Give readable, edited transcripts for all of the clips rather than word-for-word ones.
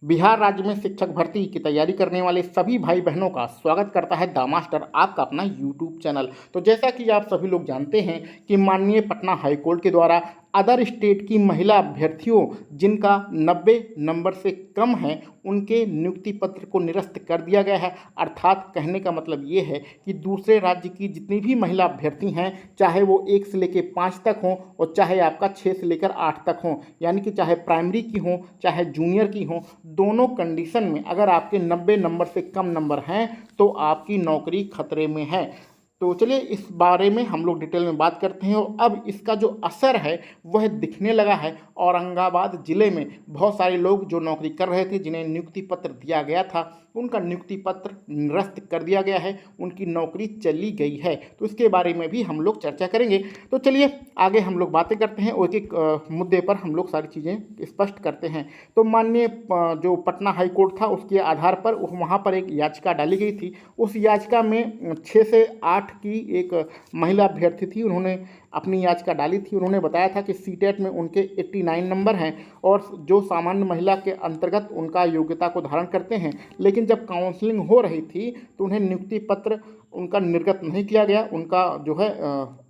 बिहार राज्य में शिक्षक भर्ती की तैयारी करने वाले सभी भाई बहनों का स्वागत करता है द मास्टर, आपका अपना यूट्यूब चैनल। तो जैसा कि आप सभी लोग जानते हैं कि माननीय पटना हाई कोर्ट के द्वारा अदर स्टेट की महिला अभ्यर्थियों जिनका 90 नंबर से कम है उनके नियुक्ति पत्र को निरस्त कर दिया गया है। अर्थात कहने का मतलब ये है कि दूसरे राज्य की जितनी भी महिला अभ्यर्थी हैं, चाहे वो 1 से लेकर 5 तक हों और चाहे आपका 6 से लेकर 8 तक हों, यानी कि चाहे प्राइमरी की हों चाहे जूनियर की हों, दोनों कंडीशन में अगर आपके 90 नंबर से कम नंबर हैं तो आपकी नौकरी खतरे में है। तो चलिए इस बारे में हम लोग डिटेल में बात करते हैं। और अब इसका जो असर है वह दिखने लगा है। औरंगाबाद ज़िले में बहुत सारे लोग जो नौकरी कर रहे थे, जिन्हें नियुक्ति पत्र दिया गया था, उनका नियुक्ति पत्र निरस्त कर दिया गया है, उनकी नौकरी चली गई है। तो इसके बारे में भी हम लोग चर्चा करेंगे। तो चलिए आगे हम लोग बातें करते हैं और एक मुद्दे पर हम लोग सारी चीज़ें स्पष्ट करते हैं। तो माननीय जो पटना हाई कोर्ट था उसके आधार पर वहाँ पर एक याचिका डाली गई थी। उस याचिका में 6 से 8 की एक महिला अभ्यर्थी थी, उन्होंने अपनी याचिका डाली थी। उन्होंने बताया था कि सीटेट में उनके 89 नंबर हैं और जो सामान्य महिला के अंतर्गत उनका योग्यता को धारण करते हैं, लेकिन जब काउंसलिंग हो रही थी तो उन्हें नियुक्ति पत्र उनका निर्गत नहीं किया गया, उनका जो है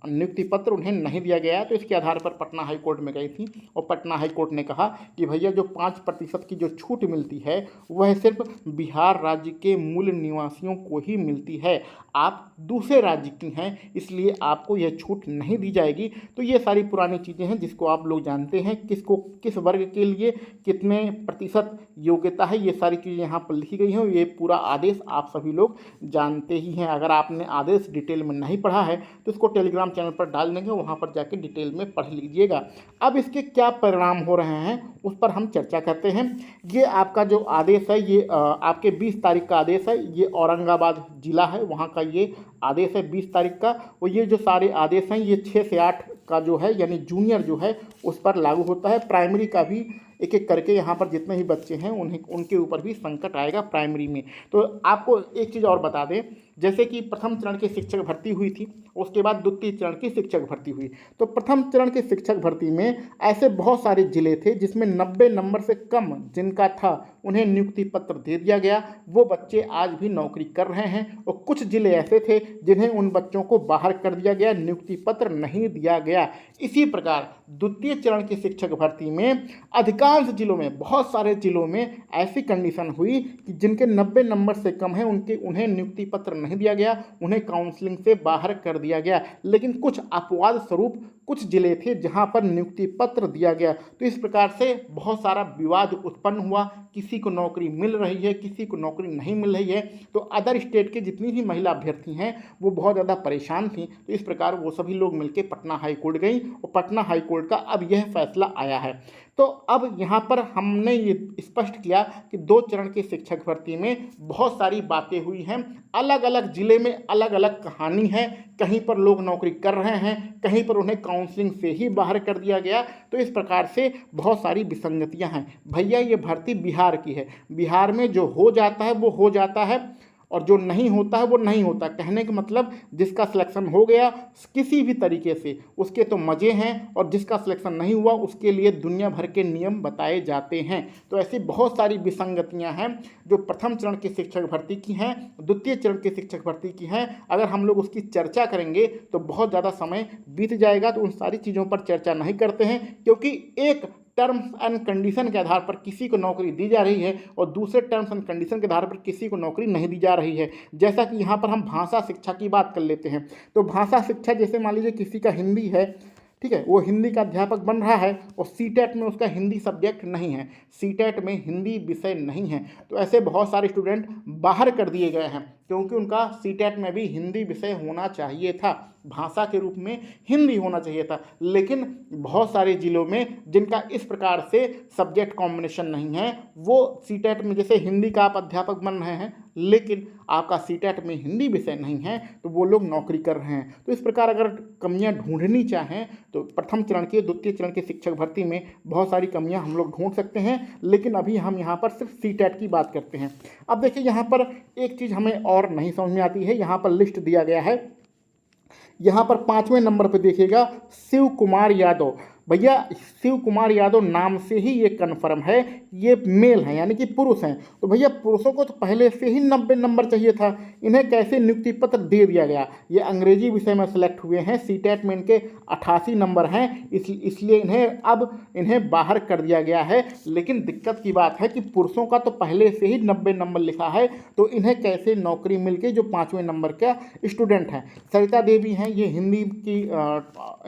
नियुक्ति पत्र उन्हें नहीं दिया गया। तो इसके आधार पर पटना हाई कोर्ट में गई थी और पटना हाई कोर्ट ने कहा कि भैया जो 5% की जो छूट मिलती है वह सिर्फ बिहार राज्य के मूल निवासियों को ही मिलती है। आप दूसरे राज्य की हैं, इसलिए आपको यह छूट नहीं दी जाएगी। तो ये सारी पुरानी चीज़ें हैं जिसको आप लोग जानते हैं, किसको किस वर्ग के लिए कितने प्रतिशत योग्यता है, ये सारी चीज़ें यहाँ पर लिखी गई हैं। ये पूरा आदेश आप सभी लोग जानते ही हैं। अगर आपने आदेश डिटेल में नहीं पढ़ा है तो इसको टेलीग्राम चैनल पर डाल देंगे, वहाँ पर जाके डिटेल में पढ़ लीजिएगा। अब इसके क्या परिणाम हो रहे हैं उस पर हम चर्चा करते हैं। ये आपका जो आदेश है ये आपके 20 तारीख का आदेश है। ये औरंगाबाद जिला है, वहाँ का ये आदेश है 20 तारीख का। और ये जो सारे आदेश हैं ये 6 से 8 का जो है यानी जूनियर जो है उस पर लागू होता है। प्राइमरी का भी एक एक करके यहाँ पर जितने भी बच्चे हैं उन्हें उनके ऊपर भी संकट आएगा प्राइमरी में। तो आपको एक चीज़ और बता दें, जैसे कि प्रथम चरण की शिक्षक भर्ती हुई थी, उसके बाद द्वितीय चरण की शिक्षक भर्ती हुई। तो प्रथम चरण की शिक्षक भर्ती में ऐसे बहुत सारे जिले थे जिसमें 90 नंबर से कम जिनका था उन्हें नियुक्ति पत्र दे दिया गया। वो बच्चे आज भी नौकरी कर रहे हैं और कुछ जिले ऐसे थे जिन्हें उन बच्चों को बाहर कर दिया गया, नियुक्ति पत्र नहीं दिया गया। इसी प्रकार द्वितीय चरण की शिक्षक भर्ती में अधिकांश जिलों में, बहुत सारे जिलों में ऐसी कंडीशन हुई कि जिनके 90 नंबर से कम है उन्हें नियुक्ति पत्र नहीं दिया गया, उन्हें काउंसलिंग से बाहर कर दिया गया। लेकिन कुछ अपवाद स्वरूप कुछ जिले थे जहां पर नियुक्ति पत्र दिया गया। तो इस प्रकार से बहुत सारा विवाद उत्पन्न हुआ, किसी को नौकरी मिल रही है, किसी को नौकरी नहीं मिल रही है। तो अदर स्टेट के जितनी भी महिला अभ्यर्थी हैं वो बहुत ज़्यादा परेशान थी। तो इस प्रकार वो सभी लोग मिलकर पटना हाई कोर्ट गई और पटना हाई कोर्ट का अब यह फैसला आया है। तो अब यहाँ पर हमने ये स्पष्ट किया कि 2 चरण की शिक्षक भर्ती में बहुत सारी बातें हुई हैं, अलग अलग ज़िले में अलग अलग कहानी है। कहीं पर लोग नौकरी कर रहे हैं, कहीं पर उन्हें काउंसलिंग से ही बाहर कर दिया गया। तो इस प्रकार से बहुत सारी विसंगतियां हैं। भैया ये भर्ती बिहार की है, बिहार में जो हो जाता है वो हो जाता है और जो नहीं होता है वो नहीं होता। कहने का मतलब जिसका सिलेक्शन हो गया किसी भी तरीके से उसके तो मज़े हैं, और जिसका सिलेक्शन नहीं हुआ उसके लिए दुनिया भर के नियम बताए जाते हैं। तो ऐसी बहुत सारी विसंगतियां हैं जो प्रथम चरण की शिक्षक भर्ती की हैं, द्वितीय चरण की शिक्षक भर्ती की हैं। अगर हम लोग उसकी चर्चा करेंगे तो बहुत ज़्यादा समय बीत जाएगा, तो उन सारी चीज़ों पर चर्चा नहीं करते हैं, क्योंकि एक टर्म्स एंड कंडीशन के आधार पर किसी को नौकरी दी जा रही है और दूसरे टर्म्स एंड कंडीशन के आधार पर किसी को नौकरी नहीं दी जा रही है। जैसा कि यहाँ पर हम भाषा शिक्षा की बात कर लेते हैं। तो भाषा शिक्षा जैसे मान लीजिए किसी का हिंदी है, ठीक है, वो हिंदी का अध्यापक बन रहा है और सीटेट में उसका हिंदी सब्जेक्ट नहीं है, सीटेट में हिंदी विषय नहीं है। तो ऐसे बहुत सारे स्टूडेंट बाहर कर दिए गए हैं क्योंकि उनका सीटेट में भी हिंदी विषय होना चाहिए था, भाषा के रूप में हिंदी होना चाहिए था। लेकिन बहुत सारे जिलों में जिनका इस प्रकार से सब्जेक्ट कॉम्बिनेशन नहीं है, वो सीटेट में जैसे हिंदी का आप अध्यापक बन रहे हैं लेकिन आपका सीटेट में हिंदी विषय नहीं है, तो वो लोग नौकरी कर रहे हैं। तो इस प्रकार अगर कमियां ढूंढनी चाहें तो प्रथम चरण की द्वितीय चरण की शिक्षक भर्ती में बहुत सारी कमियां हम लोग ढूंढ सकते हैं, लेकिन अभी हम यहाँ पर सिर्फ सीटेट की बात करते हैं। अब देखिए यहाँ पर एक चीज़ हमें और नहीं समझ में आती है। यहाँ पर लिस्ट दिया गया है, यहाँ पर 5वें नंबर पर देखिएगा शिव कुमार यादव। भैया शिव कुमार यादव नाम से ही ये कन्फर्म है, ये मेल हैं यानी कि पुरुष हैं। तो भैया पुरुषों को तो पहले से ही 90 नंबर चाहिए था, इन्हें कैसे नियुक्ति पत्र दे दिया गया? ये अंग्रेजी विषय में सेलेक्ट हुए हैं, सीटेट में इनके 88 नंबर हैं, इसलिए इन्हें बाहर कर दिया गया है। लेकिन दिक्कत की बात है कि पुरुषों का तो पहले से ही 90 नंबर लिखा है, तो इन्हें कैसे नौकरी मिल गई जो 5वें नंबर का स्टूडेंट हैं? सरिता देवी हैं, ये हिंदी की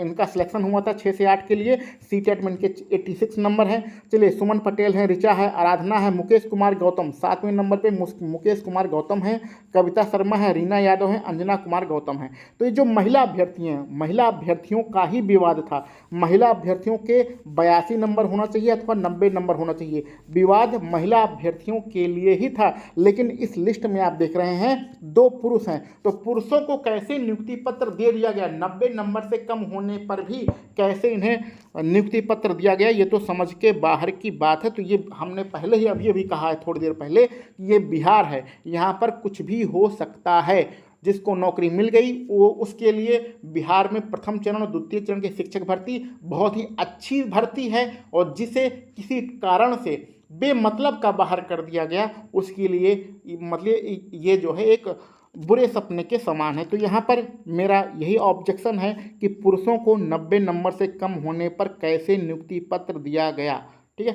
इनका सिलेक्शन हुआ था 6 से 8 के लिए, सीटेट में इनके 86 नंबर हैं। चलिए सुमन पटेल हैं, ऋचा है, आराधना है, मुकेश कुमार गौतम 7वें नंबर पे मुकेश कुमार गौतम हैं, कविता शर्मा है, रीना यादव हैं, अंजना कुमार गौतम हैं। तो ये जो महिला अभ्यर्थी हैं, महिला अभ्यर्थियों का ही विवाद था। महिला अभ्यर्थियों के 82 नंबर होना चाहिए अथवा 90 नंबर होना चाहिए। विवाद महिला अभ्यर्थियों के लिए ही था। लेकिन इस लिस्ट में आप देख रहे हैं 2 पुरुष हैं, तो पुरुषों को कैसे नियुक्ति पत्र दे दिया गया? 90 नंबर से कम होने पर भी कैसे इन्हें नियुक्ति पत्र दिया गया? ये तो समझ के बाहर की बात है। तो ये हमने पहले ही अभी कहा है थोड़ी देर पहले, ये बिहार है, यहाँ पर कुछ भी हो सकता है। जिसको नौकरी मिल गई वो उसके लिए बिहार में प्रथम चरण और द्वितीय चरण की शिक्षक भर्ती बहुत ही अच्छी भर्ती है, और जिसे किसी कारण से बेमतलब का बाहर कर दिया गया उसके लिए मतलब ये जो है एक बुरे सपने के समान है। तो यहाँ पर मेरा यही ऑब्जेक्शन है कि पुरुषों को 90 नंबर से कम होने पर कैसे नियुक्ति पत्र दिया गया। ठीक है,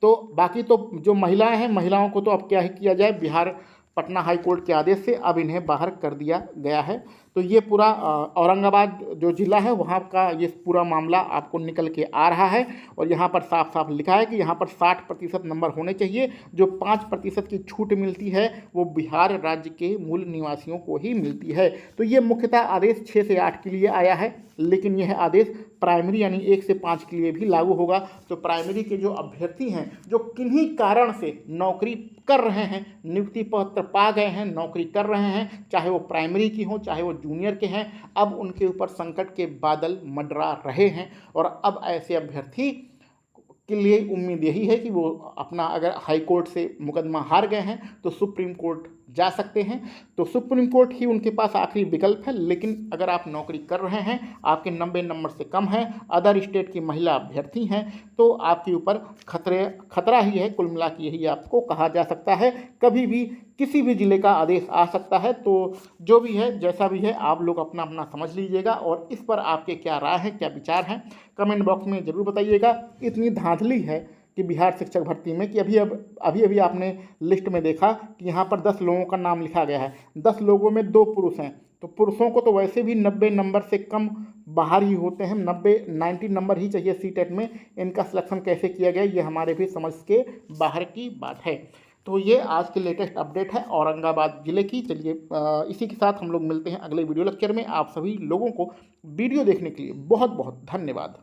तो बाकी तो जो महिलाएं हैं, महिलाओं को तो अब क्या ही किया जाए, बिहार पटना हाई कोर्ट के आदेश से अब इन्हें बाहर कर दिया गया है। तो ये पूरा औरंगाबाद जो ज़िला है वहाँ का ये पूरा मामला आपको निकल के आ रहा है, और यहाँ पर साफ साफ लिखा है कि यहाँ पर 60% नंबर होने चाहिए। जो 5% की छूट मिलती है वो बिहार राज्य के मूल निवासियों को ही मिलती है। तो ये मुख्यतः आदेश 6 से 8 के लिए आया है, लेकिन यह आदेश प्राइमरी यानी 1 से 5 के लिए भी लागू होगा। तो प्राइमरी के जो अभ्यर्थी हैं जो किन्हीं कारण से नौकरी कर रहे हैं, नियुक्ति पत्र पा गए हैं, नौकरी कर रहे हैं, चाहे वो प्राइमरी की हो चाहे वो जूनियर के हैं, अब उनके ऊपर संकट के बादल मंडरा रहे हैं। और अब ऐसे अभ्यर्थी के लिए उम्मीद यही है कि वो अपना, अगर हाई कोर्ट से मुकदमा हार गए हैं तो सुप्रीम कोर्ट जा सकते हैं। तो सुप्रीम कोर्ट ही उनके पास आखिरी विकल्प है। लेकिन अगर आप नौकरी कर रहे हैं, आपके 90 नंबर से कम हैं, अदर स्टेट की महिला अभ्यर्थी हैं, तो आपके ऊपर खतरा ही है। कुल मिला के यही आपको कहा जा सकता है। कभी भी किसी भी ज़िले का आदेश आ सकता है। तो जो भी है, जैसा भी है, आप लोग अपना अपना समझ लीजिएगा, और इस पर आपके क्या राय है, क्या विचार हैं, कमेंट बॉक्स में ज़रूर बताइएगा। इतनी धांधली है कि बिहार शिक्षक भर्ती में कि अभी आपने लिस्ट में देखा कि यहाँ पर 10 लोगों का नाम लिखा गया है, 10 लोगों में 2 पुरुष हैं। तो पुरुषों को तो वैसे भी 90 नंबर से कम बाहर ही होते हैं, 90 नंबर ही चाहिए सीटेट में। इनका सिलेक्शन कैसे किया गया ये हमारे भी समझ के बाहर की बात है। तो ये आज के लेटेस्ट अपडेट है औरंगाबाद ज़िले की। चलिए इसी के साथ हम लोग मिलते हैं अगले वीडियो लेक्चर में। आप सभी लोगों को वीडियो देखने के लिए बहुत बहुत धन्यवाद।